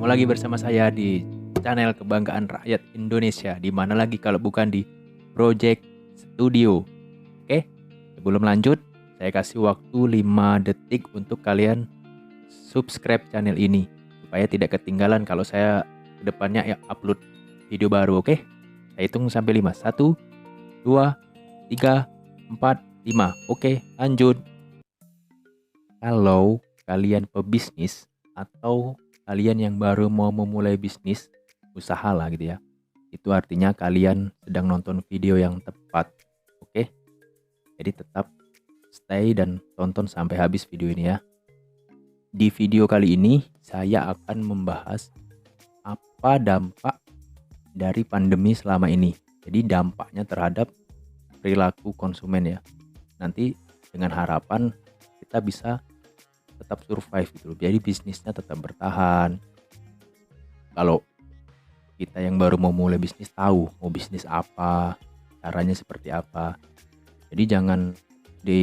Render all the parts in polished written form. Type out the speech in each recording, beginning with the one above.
Ketemu lagi bersama saya di channel Kebanggaan Rakyat Indonesia. Di mana lagi kalau bukan di Project Studio. Oke, sebelum lanjut, saya kasih waktu 5 detik untuk kalian subscribe channel ini supaya tidak ketinggalan kalau saya kedepannya upload video baru. Oke, saya hitung sampai 5. 1, 2, 3, 4, 5. Oke, lanjut. Kalau kalian pebisnis atau kalian yang baru mau memulai bisnis, usaha lah gitu ya, itu artinya kalian sedang nonton video yang tepat. Oke, jadi tetap stay dan tonton sampai habis video ini ya. Di video kali ini saya akan membahas apa dampak dari pandemi selama ini. Jadi dampaknya terhadap perilaku konsumen ya. Nanti dengan harapan kita bisa tetap survive gitu loh. Jadi bisnisnya tetap bertahan. Kalau kita yang baru mau mulai bisnis tahu mau bisnis apa, caranya seperti apa. Jadi jangan di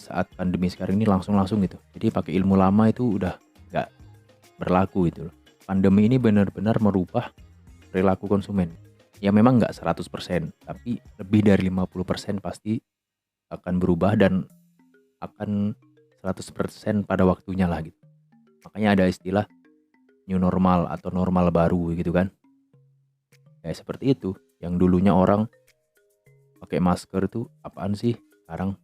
saat pandemi sekarang ini langsung gitu. Jadi pakai ilmu lama itu udah nggak berlaku gitu loh. Pandemi ini benar-benar merubah perilaku konsumen. Ya memang nggak 100%, tapi lebih dari 50% pasti akan berubah dan akan 100% pada waktunya lah gitu. Makanya ada istilah new normal atau normal baru gitu kan. Ya seperti itu. Yang dulunya orang pakai masker tuh apaan sih? Sekarang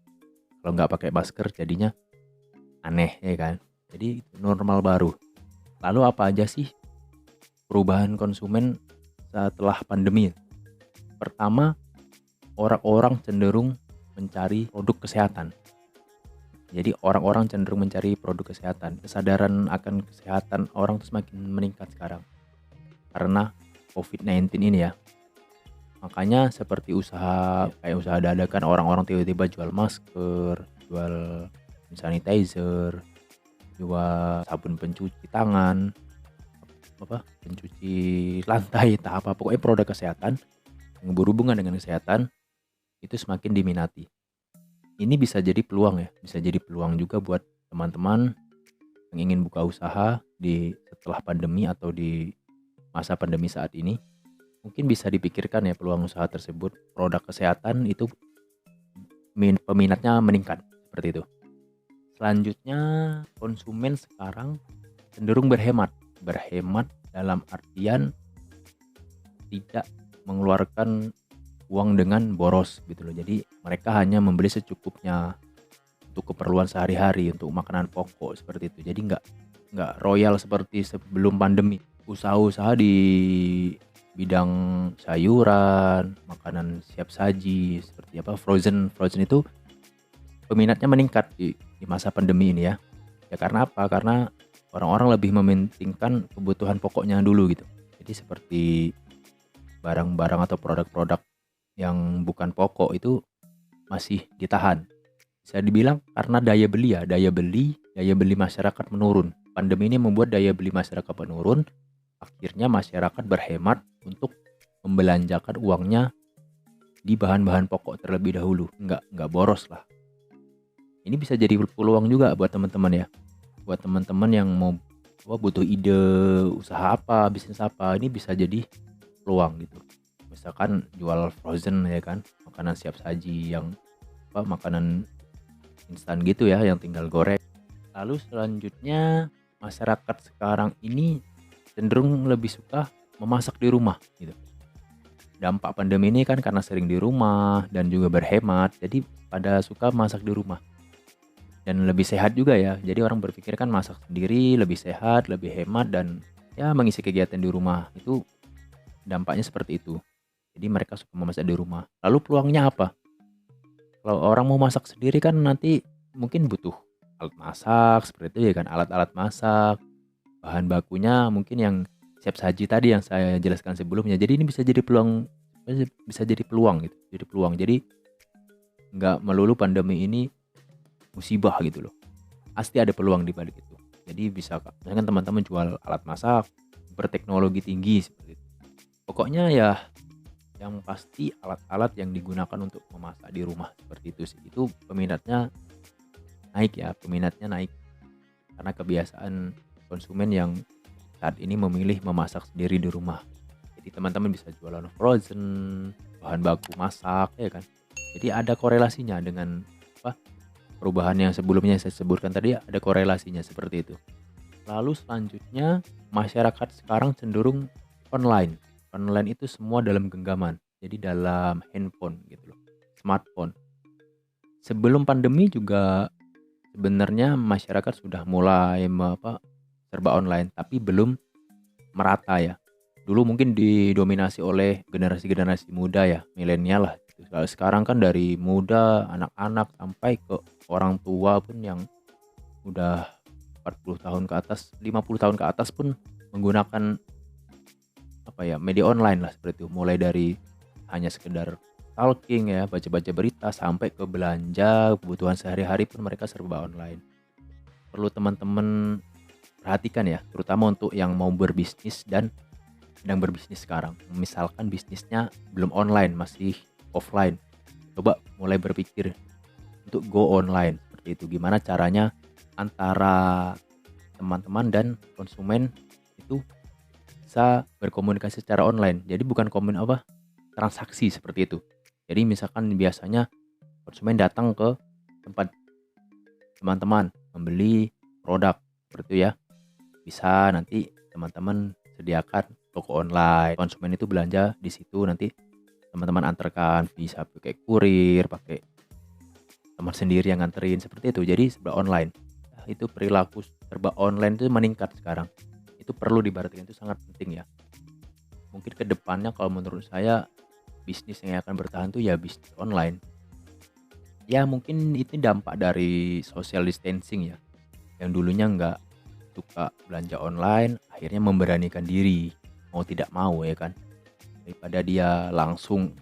kalau nggak pakai masker jadinya aneh ya kan. Jadi itu normal baru. Lalu apa aja sih perubahan konsumen setelah pandemi? Pertama, orang-orang cenderung mencari produk kesehatan. Jadi orang-orang cenderung mencari produk kesehatan. Kesadaran akan kesehatan orang tuh semakin meningkat sekarang karena COVID-19 ini ya. Makanya seperti kayak usaha dadakan, orang-orang tiba-tiba jual masker, jual sanitizer, jual sabun pencuci tangan, pencuci lantai, pokoknya produk kesehatan yang berhubungan dengan kesehatan itu semakin diminati. Ini bisa jadi peluang ya, bisa jadi peluang juga buat teman-teman yang ingin buka usaha setelah pandemi atau di masa pandemi saat ini. Mungkin bisa dipikirkan ya peluang usaha tersebut. Produk kesehatan itu peminatnya meningkat seperti itu. Selanjutnya, konsumen sekarang cenderung berhemat dalam artian tidak mengeluarkan uang dengan boros gitu loh. Jadi mereka hanya membeli secukupnya untuk keperluan sehari-hari, untuk makanan pokok seperti itu. Jadi nggak royal seperti sebelum pandemi. Usaha-usaha di bidang sayuran, makanan siap saji seperti frozen itu peminatnya meningkat di masa pandemi ini ya. Ya karena apa? Karena orang-orang lebih mementingkan kebutuhan pokoknya dulu gitu. Jadi seperti barang-barang atau produk-produk yang bukan pokok itu masih ditahan. Bisa dibilang karena daya beli masyarakat menurun. Pandemi ini membuat daya beli masyarakat menurun. Akhirnya masyarakat berhemat untuk membelanjakan uangnya di bahan-bahan pokok terlebih dahulu. Nggak boros lah. Ini bisa jadi peluang juga buat teman-teman ya. Buat teman-teman yang mau butuh ide usaha apa, bisnis apa, ini bisa jadi peluang gitu. Misalkan jual frozen ya kan, makanan siap saji yang makanan instan gitu ya, yang tinggal goreng. Lalu selanjutnya masyarakat sekarang ini cenderung lebih suka memasak di rumah gitu. Dampak pandemi ini kan karena sering di rumah dan juga berhemat, jadi pada suka masak di rumah. Dan lebih sehat juga ya. Jadi orang berpikir kan masak sendiri lebih sehat, lebih hemat dan ya mengisi kegiatan di rumah. Itu dampaknya seperti itu. Jadi mereka suka memasak di rumah. Lalu peluangnya apa? Kalau orang mau masak sendiri kan nanti mungkin butuh alat masak seperti itu ya kan, alat-alat masak. Bahan bakunya mungkin yang siap saji tadi yang saya jelaskan sebelumnya. Jadi ini bisa jadi peluang gitu. Jadi nggak melulu pandemi ini musibah gitu loh. Pasti ada peluang di balik itu. Jadi bisa misalkan teman-teman jual alat masak berteknologi tinggi seperti itu. Pokoknya ya yang pasti alat-alat yang digunakan untuk memasak di rumah seperti itu sih. Itu peminatnya naik. Karena kebiasaan konsumen yang saat ini memilih memasak sendiri di rumah. Jadi teman-teman bisa jualan frozen, bahan baku masak, ya kan. Jadi ada korelasinya dengan apa, perubahan yang sebelumnya saya sebutkan tadi, ada korelasinya seperti itu. Lalu selanjutnya, masyarakat sekarang cenderung online. Online itu semua dalam genggaman, jadi dalam handphone gitu loh, smartphone. Sebelum pandemi juga sebenarnya masyarakat sudah mulai serba online, tapi belum merata ya. Dulu mungkin didominasi oleh generasi-generasi muda ya, milenial lah gitu. Kalau sekarang kan dari muda, anak-anak sampai ke orang tua pun yang udah 40 tahun ke atas, 50 tahun ke atas pun menggunakan media online lah seperti itu. Mulai dari hanya sekedar stalking ya, baca-baca berita sampai ke belanja kebutuhan sehari-hari pun mereka serba online. Perlu teman-teman perhatikan ya, terutama untuk yang mau berbisnis dan sedang berbisnis sekarang. Misalkan bisnisnya belum online, masih offline. Coba mulai berpikir untuk go online. Seperti itu. Gimana caranya antara teman-teman dan konsumen itu bisa berkomunikasi secara online. Jadi bukan transaksi seperti itu. Jadi misalkan biasanya konsumen datang ke tempat teman-teman membeli produk seperti itu ya. Bisa nanti teman-teman sediakan toko online. Konsumen itu belanja di situ, nanti teman-teman antarkan, bisa pakai kurir, pakai teman sendiri yang nganterin seperti itu. Jadi serba online. Nah, itu perilaku serba online itu meningkat sekarang. Itu perlu diperhatikan, itu sangat penting ya. Mungkin ke depannya kalau menurut saya bisnis yang akan bertahan tuh ya bisnis online. Ya mungkin itu dampak dari social distancing ya. Yang dulunya nggak suka belanja online, akhirnya memberanikan diri, mau tidak mau ya kan. Daripada dia langsung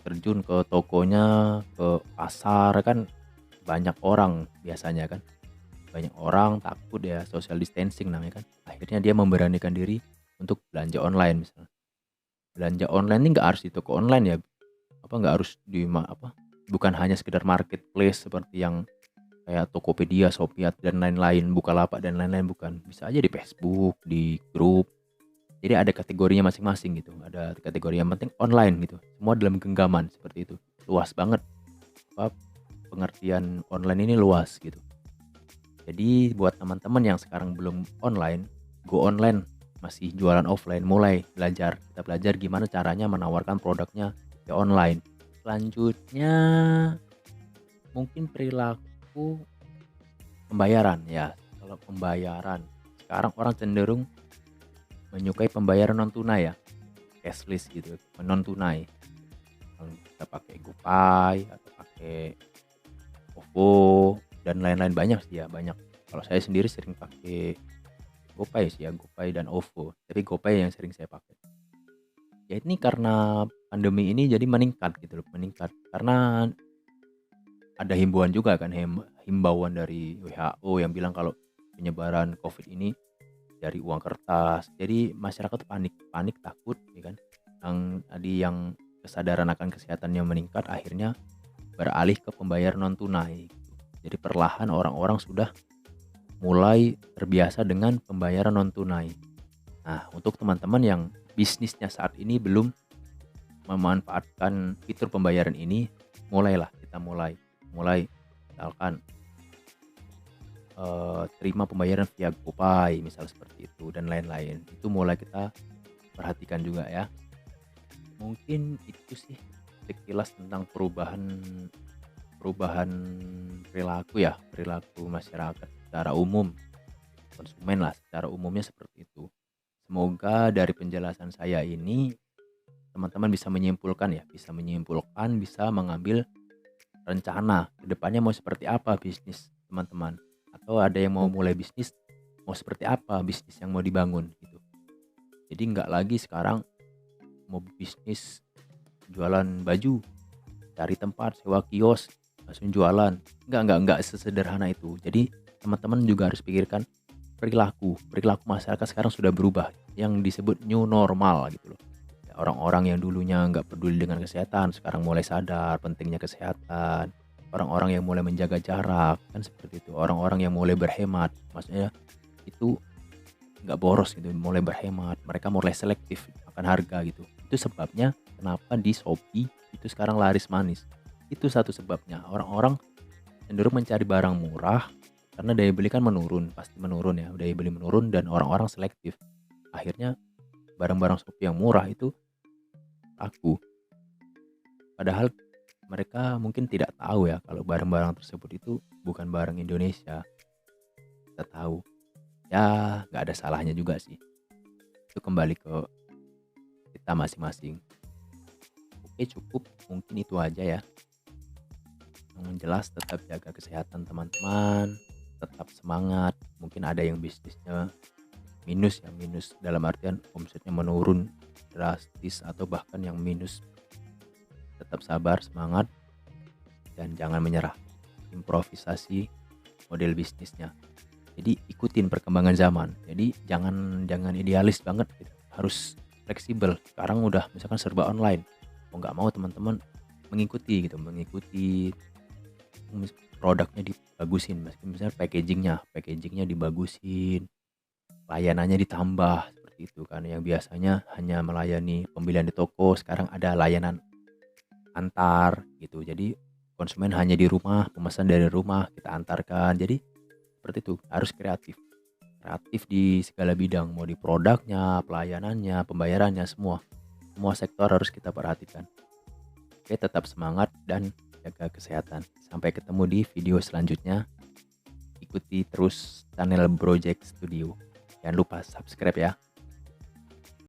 terjun ke tokonya, ke pasar kan banyak orang biasanya kan. Banyak orang takut ya, social distancing namanya kan. Akhirnya dia memberanikan diri untuk belanja online misalnya. Belanja online ini nggak harus di toko online ya. Nggak harus bukan hanya sekedar marketplace seperti yang kayak Tokopedia, Shopee dan lain-lain, Bukalapak dan lain-lain, bukan. Bisa aja di Facebook, di grup. Jadi ada kategorinya masing-masing gitu. Ada kategori yang penting online gitu. Semua dalam genggaman seperti itu. Luas banget. Pengertian online ini luas gitu. Jadi buat teman-teman yang sekarang belum online, go online, masih jualan offline, mulai belajar. Kita belajar gimana caranya menawarkan produknya di online. Selanjutnya mungkin perilaku pembayaran ya. Kalau pembayaran sekarang orang cenderung menyukai pembayaran non tunai ya, cashless gitu, non tunai. Kalau kita pakai GoPay atau pakai OVO dan lain-lain, banyak sih ya, banyak. Kalau saya sendiri sering pakai GoPay sih ya, GoPay dan OVO. Tapi GoPay yang sering saya pakai. Ya ini karena pandemi ini jadi meningkat gitu loh, meningkat. Karena ada himbauan juga kan, himbauan dari WHO yang bilang kalau penyebaran COVID ini dari uang kertas. Jadi masyarakat panik takut ya kan. Yang kesadaran akan kesehatannya meningkat, akhirnya beralih ke pembayaran non tunai gitu. Jadi perlahan orang-orang sudah mulai terbiasa dengan pembayaran non tunai. Nah, untuk teman-teman yang bisnisnya saat ini belum memanfaatkan fitur pembayaran ini, mulailah kita mulai misalkan terima pembayaran via GoPay misal seperti itu dan lain-lain. Itu mulai kita perhatikan juga ya. Mungkin itu sih sekilas tentang perubahan perilaku masyarakat secara umum, konsumen lah secara umumnya seperti itu. Semoga dari penjelasan saya ini teman-teman bisa menyimpulkan, bisa mengambil rencana kedepannya mau seperti apa bisnis teman-teman, atau ada yang mau mulai bisnis, mau seperti apa bisnis yang mau dibangun gitu. Jadi nggak lagi sekarang mau bisnis jualan baju, cari tempat sewa kios langsung jualan, nggak sesederhana itu. Jadi teman-teman juga harus pikirkan perilaku masyarakat sekarang sudah berubah, yang disebut new normal gitu loh. Orang-orang yang dulunya nggak peduli dengan kesehatan sekarang mulai sadar pentingnya kesehatan. Orang-orang yang mulai menjaga jarak kan seperti itu. Orang-orang yang mulai berhemat, maksudnya itu nggak boros gitu, mulai berhemat, mereka mulai selektif akan harga gitu. Itu sebabnya kenapa di Shopee itu sekarang laris manis. Itu satu sebabnya, orang-orang cenderung mencari barang murah karena daya beli kan menurun, pasti menurun ya, daya beli menurun dan orang-orang selektif. Akhirnya barang-barang Shopee yang murah itu laku. Padahal mereka mungkin tidak tahu ya kalau barang-barang tersebut itu bukan barang Indonesia. Kita tahu. Ya, nggak ada salahnya juga sih. Itu kembali ke kita masing-masing. Oke, cukup. Mungkin itu aja ya. Yang jelas tetap jaga kesehatan teman-teman, tetap semangat. Mungkin ada yang bisnisnya minus ya, minus dalam artian omsetnya menurun drastis atau bahkan yang minus. Tetap sabar, semangat, dan jangan menyerah. Improvisasi model bisnisnya. Jadi ikutin perkembangan zaman. Jadi jangan idealis banget gitu. Harus fleksibel. Sekarang udah misalkan serba online. Mau nggak mau teman-teman mengikuti gitu, mengikuti produknya dibagusin, misalnya packagingnya dibagusin, layanannya ditambah seperti itu kan. Yang biasanya hanya melayani pembelian di toko, sekarang ada layanan antar gitu. Jadi konsumen hanya di rumah, pemesan dari rumah kita antarkan. Jadi seperti itu, harus kreatif di segala bidang, mau di produknya, pelayanannya, pembayarannya, semua sektor harus kita perhatikan. Oke, tetap semangat dan jaga kesehatan. Sampai ketemu di video selanjutnya. Ikuti terus channel Project Studio. Jangan lupa subscribe ya.